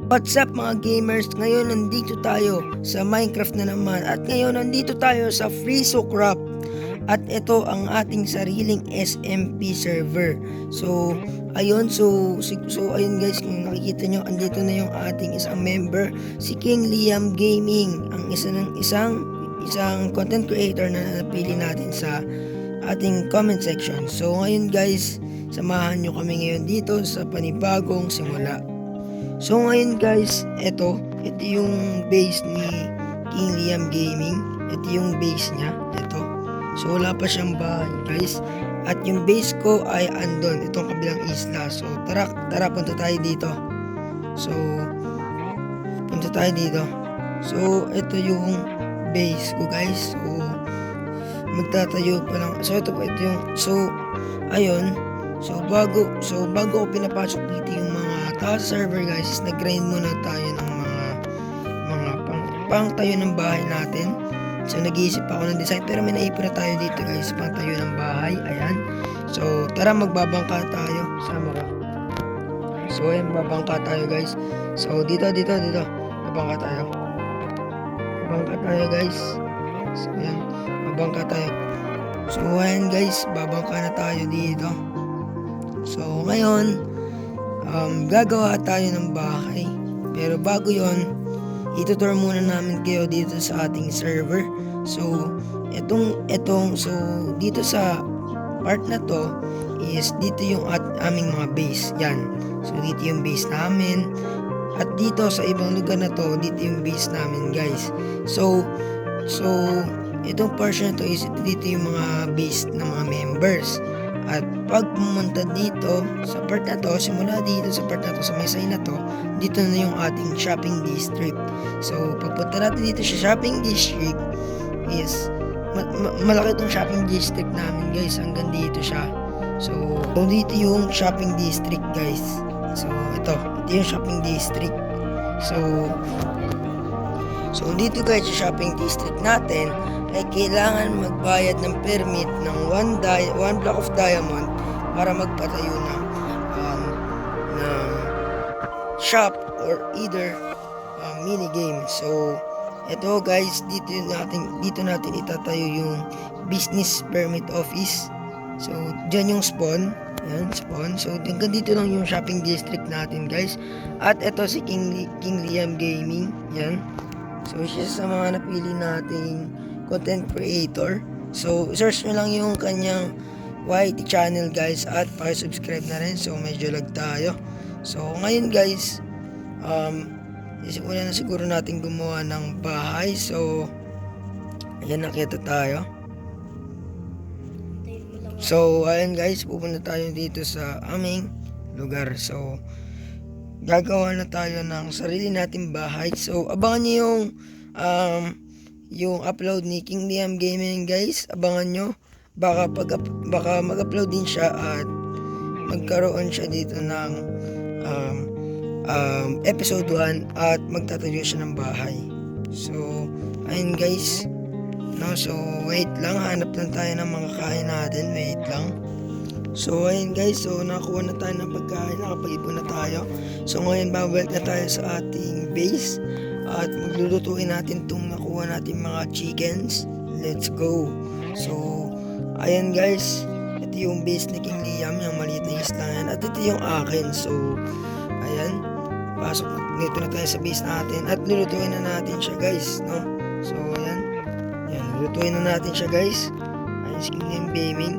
What's up mga gamers? Ngayon nandito tayo sa Minecraft na naman at ngayon nandito tayo sa FreeSoCraft at ito ang ating sariling SMP server. So ayun ayun guys, kung nakikita nyo, andito na yung ating isang member, si King Liam Gaming, ang isang content creator na napili natin sa ating comment section. So ngayon guys, samahan nyo kami ngayon dito sa panibagong simula. So ngayon guys, ito yung base ni King Liam Gaming. Ito yung base niya, ito. So wala pa siyang bahay guys. At yung base ko ay andon, itong kabilang isla. So tara punta tayo dito. So punta tayo dito. So ito yung base ko guys. So magtatayo pa lang. So ito yung ayun. So bago ko pinapasok dito yung mga tao sa server guys, is nag-grind muna tayo ng mga pang tayo ng bahay natin. So nag-iisip ako ng design, pero may naipon na tayo dito guys, pang tayo ng bahay. Ayan. So tara, magbabangka tayo. Samara. So ayan, babangka tayo guys. So dito babangka tayo. Babangka tayo guys. So ayan, babangka tayo. So ayan guys, babangka na tayo dito. So ngayon, gagawa tayo ng bahay. Pero bago yon, itutur muna namin kayo dito sa ating server. So dito sa part na to is dito yung aming mga base. Yan. So dito yung base namin. At dito sa ibang lugar na to, dito yung base namin guys. So itong portion na to is dito yung mga base ng mga members. At pag pumunta dito sa part na to, simula dito sa part na to, sa may sign na to, dito na yung ating shopping district. So pagpunta natin dito sa shopping district is malaki itong shopping district namin guys, hanggang dito siya. So dito yung shopping district guys. So ito yung shopping district. So dito guys sa shopping district natin ay kailangan magbayad ng permit ng 1 block of diamond para magpatayo ng shop or either mini game. So ito guys, dito natin itatayo yung business permit office. So dyan yung spawn. Yan, spawn. So hanggang dito lang yung shopping district natin guys. At ito si King Liam Gaming. Yan. So siya sa mga napili nating content creator. So search nyo lang yung kanyang YT channel guys, at subscribe na rin. So medyo lag tayo. So ngayon guys, una na siguro natin gumawa ng bahay. So ayan, nakita tayo. So ayan guys, pupunta tayo dito sa aming lugar. So gagawa na tayo ng sarili nating bahay. So abangan nyo yung upload ni King Liam Gaming guys. Abangan nyo. Baka mag-upload din siya at magkaroon siya dito ng episode 1 at magtatayo siya ng bahay. So ayun guys. So wait lang, hanap lang tayo ng mga kain natin. Wait lang. So ayun guys, so nakuha na tayo ng pagkain, nakapag-ipon na tayo. So ngayon babalik na tayo sa ating base at maglulutuin natin itong nakuha natin mga chickens. Let's go. So ayan guys, ito yung base ni King Liam, yung maliit na isla yan, at ito yung akin. So ayan, pasok dito na tayo sa base natin at lulutuin na natin siya guys, no? So ayan, lulutuin na natin siya guys. Ayan si King Liam Gaming.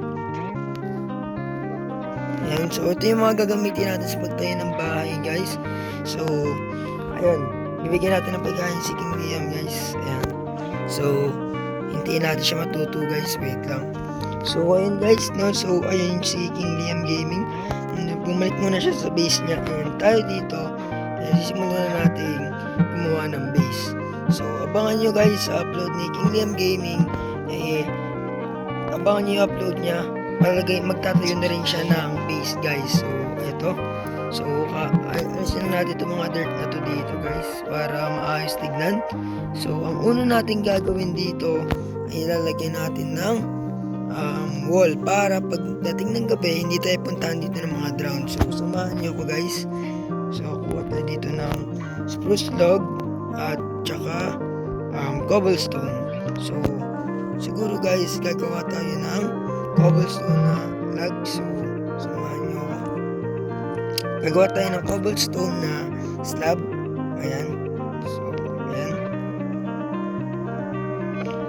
Ayan, so ito yung mga gagamitin natin sa pagtayo ng bahay guys. So ayun, bibigyan natin ng pagkain si King Liam guys. Ayan. So hintayin natin siya matuto guys. Wait lang. So ayun guys, no? So ayun si King Liam Gaming. Bumalik muna siya sa base niya. Ayan, tayo dito, simulan na natin gumawa ng base. So abangan nyo guys sa upload ni King Liam Gaming. Abangan nyo yung upload niya. Magtatayo na rin siya ng base guys. So ito. So alisin na natin itong mga dirt na to dito guys, para maayos tignan. So ang una natin gagawin dito ay ilalagyan natin ng wall para pagdating ng gabi hindi tayo puntahan dito ng mga drown. So samahan niyo ako guys. So kuha tayo dito ng spruce log at tsaka cobblestone. So siguro guys, gagawa tayo ng cobblestone na log. So samahan nyo ako. Gagawa tayo ng cobblestone na slab. Ayan. So ayan.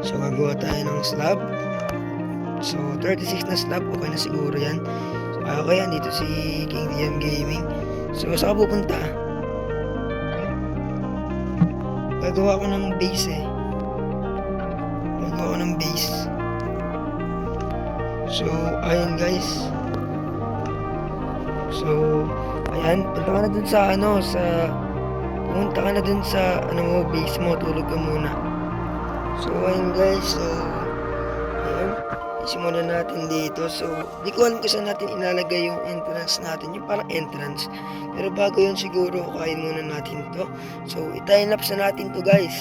So gagawa tayo ng slab. So 36 na slab, okay na siguro yan. So, okay yan, dito si King DM Gaming. So saan pupunta? Gagawa ko ng base eh. Gagawa ko ng base. So ayan guys. So ayan, punta ka na dun sa pumunta ka na dun sa mo, base mo, tulog ka muna. So ayun guys, so ayan, isimulan natin dito. So di ko alam kung saan natin ilalagay yung entrance natin, yung parang entrance. Pero bago yun siguro, kain muna natin to. So i-time lapse na natin to guys.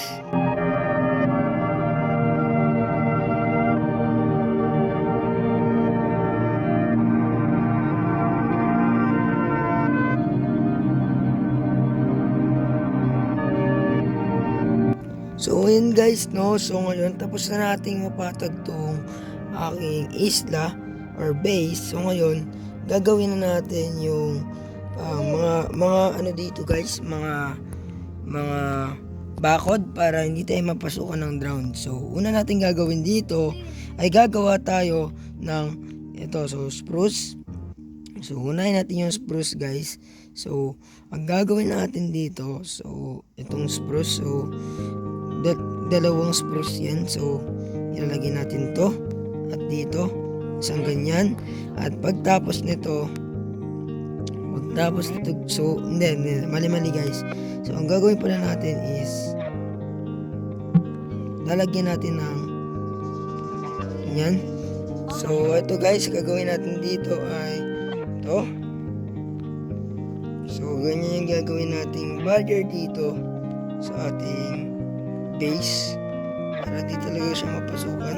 So ayun guys, no, so ngayon tapos na nating mapatag tong aking isla or base. So ngayon gagawin na natin yung mga ano dito guys, mga bakod para hindi tayo mapasukan ng drown. So una natin gagawin dito ay gagawa tayo ng ito, so spruce. So unahin natin yung spruce guys. So ang gagawin natin dito, so itong spruce, so dalawang spruce yan. So ilalagay natin to at dito isang ganyan, at pagtapos nito so hindi mali guys. So ang gagawin pala natin is lalagyan natin ng ganyan. So ito guys, gagawin natin dito ay to. So ganyan yung gagawin nating barrier dito sa ating base para di talaga siya mapasukan.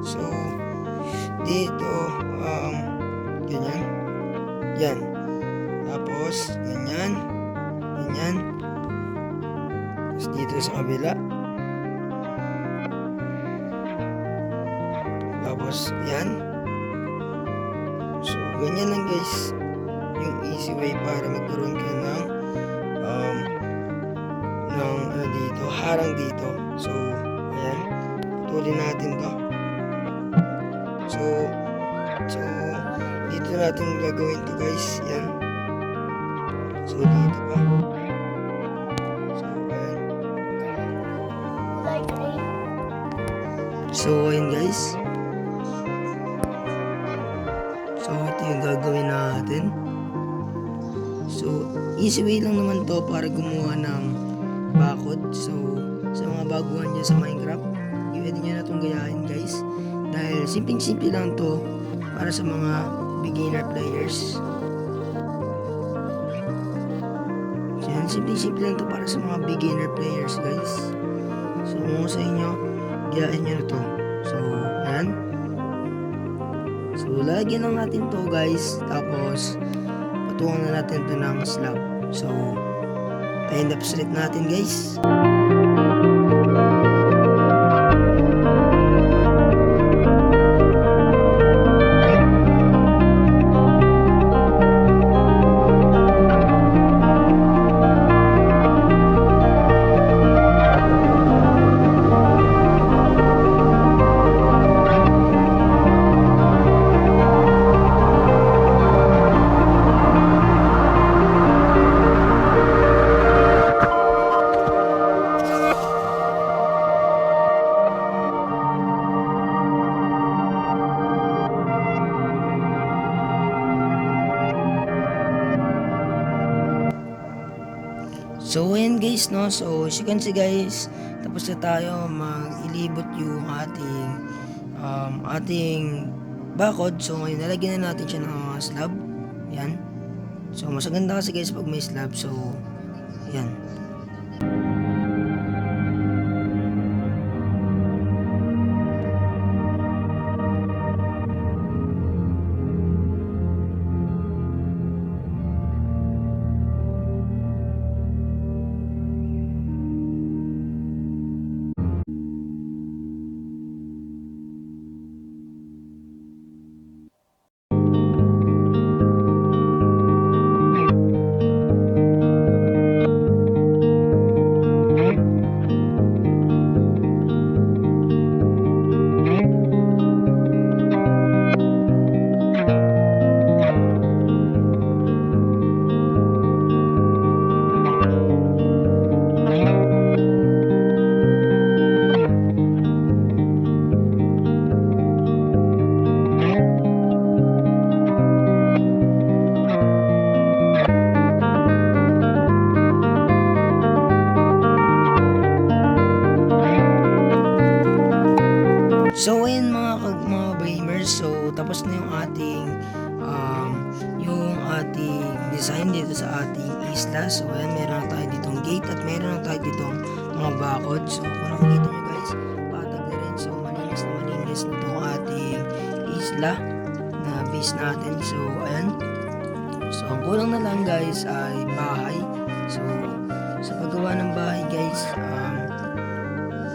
So dito ganyan yan, tapos ganyan tapos dito sa kabila, tapos yan. So ganyan lang guys yung easy way para magkaroon ka ng dito, harang dito. So ayan, putulin natin to. So dito natin gagawin to guys, yan. So dito pa. So ayan. So ayan guys. So ito yung gagawin natin. So easy way lang naman to para gumawa ng bakod. So sa mga baguhan dyan sa Minecraft, pwede nyo na itong gayahin guys, dahil simple lang to para sa mga beginner players. Yan, simple lang to para sa mga beginner players guys. So kung sa inyo, gayahin nyo na to. So yan. So lagyan lang natin to guys, tapos patungan na natin to ng slab. So end up ulit natin guys. So ayan guys, no, so as you can see guys, tapos na tayo mag-ilibot yung ating bakod. So ngayon nalagyan na natin siya ng mga slab. Yan. So mas maganda kasi guys pag may slab. So yan. So ayun mga gamers, so tapos na yung ating design dito sa ating isla. So ayan, meron na tayo ditong gate at meron na tayo ditong mga bakod. So kung nakikita nyo guys, patag na rin. So malinis na itong ating isla na base natin. So ayan, so ang kulang na lang guys ay bahay. So sa paggawa ng bahay guys,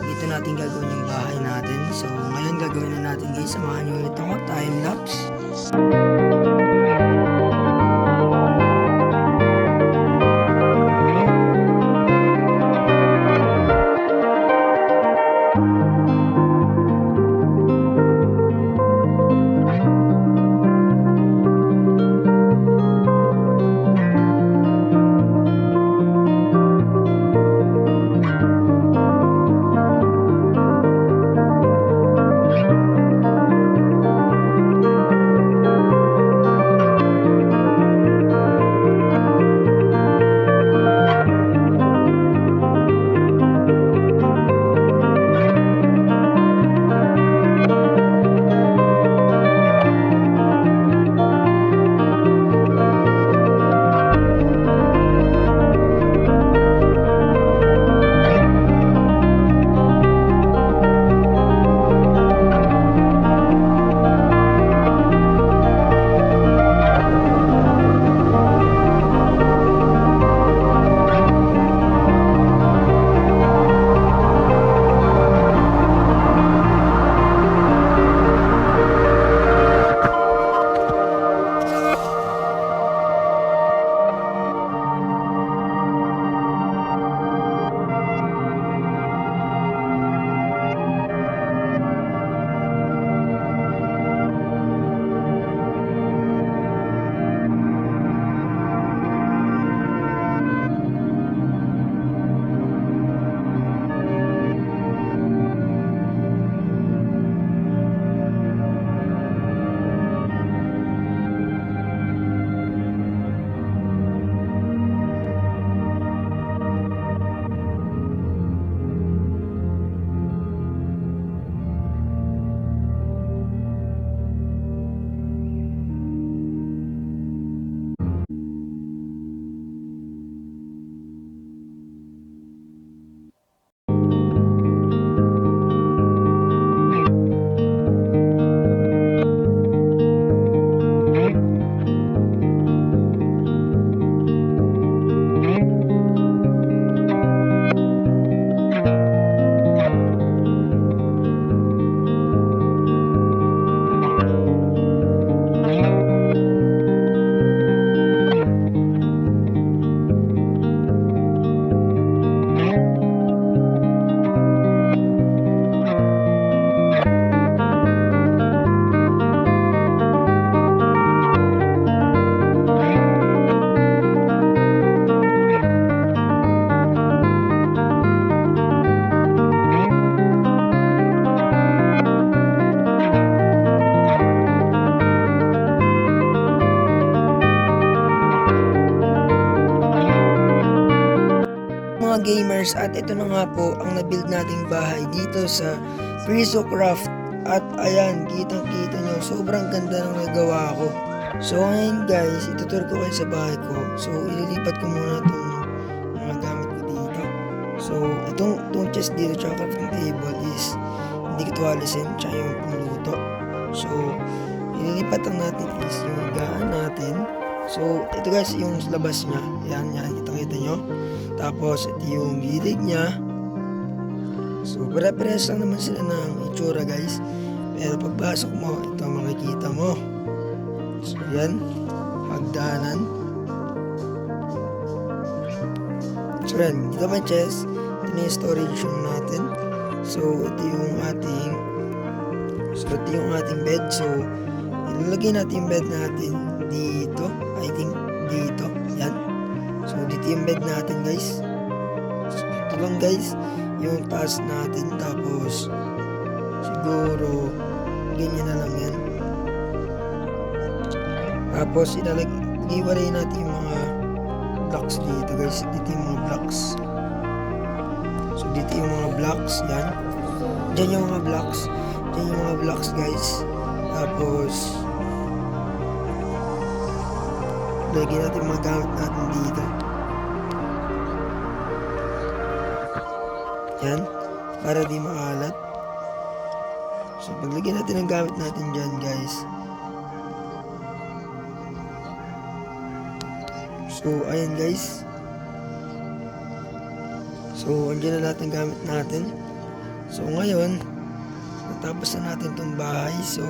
dito natin gagawin yung bahay natin. So ngayon gagawin na natin guys, samahan nyo ulit ako, time lapse. Mga gamers, at ito na nga po ang nabuild nating bahay dito sa Frisocraft. At ayan, kitang kita nyo, sobrang ganda ng nagawa ko. So ngayon guys, itutur ko kayo sa bahay ko. So ililipat ko muna itong mga gamit ko dito. So itong chest dito tsaka crafting table is hindi ko ito alisin, tsaka yung pangluto. So ililipat lang natin is yung higaan natin. So ito guys yung labas nya, yan, kita nyo. Tapos ito yung gilid nya. So pare-pares lang naman sila ng itsura guys. Pero pagpasok mo, ito makikita mo. So yan, hagdanan. So yan, dito may chest. Ito na yung storage room natin. So ito yung ating bed. So ilalagay natin yung bed natin dito. I think dito. Yan. So dito yung bed natin guys. So ito lang guys yung taas natin. Tapos siguro ganyan na lang yan. Tapos iwalay natin yung mga blocks dito guys. Dito yung mga blocks. So dito yung mga blocks. Yan. Diyan yung mga blocks. Yan yung mga blocks guys. Tapos lagyan natin mga gamit natin dito. Yan. Para di maalat. So paglagyan natin ng gamit natin dyan guys. So ayan guys. So andyan na lahat ng gamit natin. So ngayon natapos na natin tong bahay. So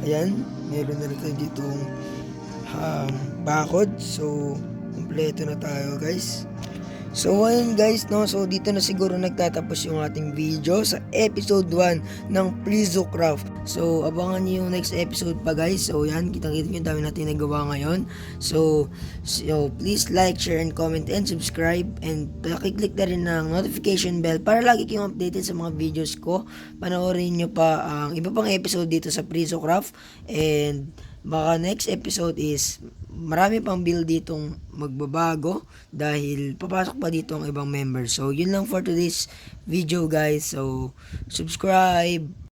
ayan, meron na rin tayo ditong bakod. So kumpleto na tayo guys. So ayun guys, no, so dito na siguro nagtatapos yung ating video sa episode 1 ng PrizoCraft. So abangan niyo yung next episode pa guys. So yan, kitang-kita nyo yung dami natin nagawa ngayon. So please like, share, and comment, and subscribe, and pakiclick na rin ng notification bell para lagi kayong updated sa mga videos ko. Panoorin nyo pa ang iba pang episode dito sa PrizoCraft, and baka next episode is marami pang build ditong magbabago dahil papasok pa dito ang ibang members. So yun lang for today's video guys. So subscribe.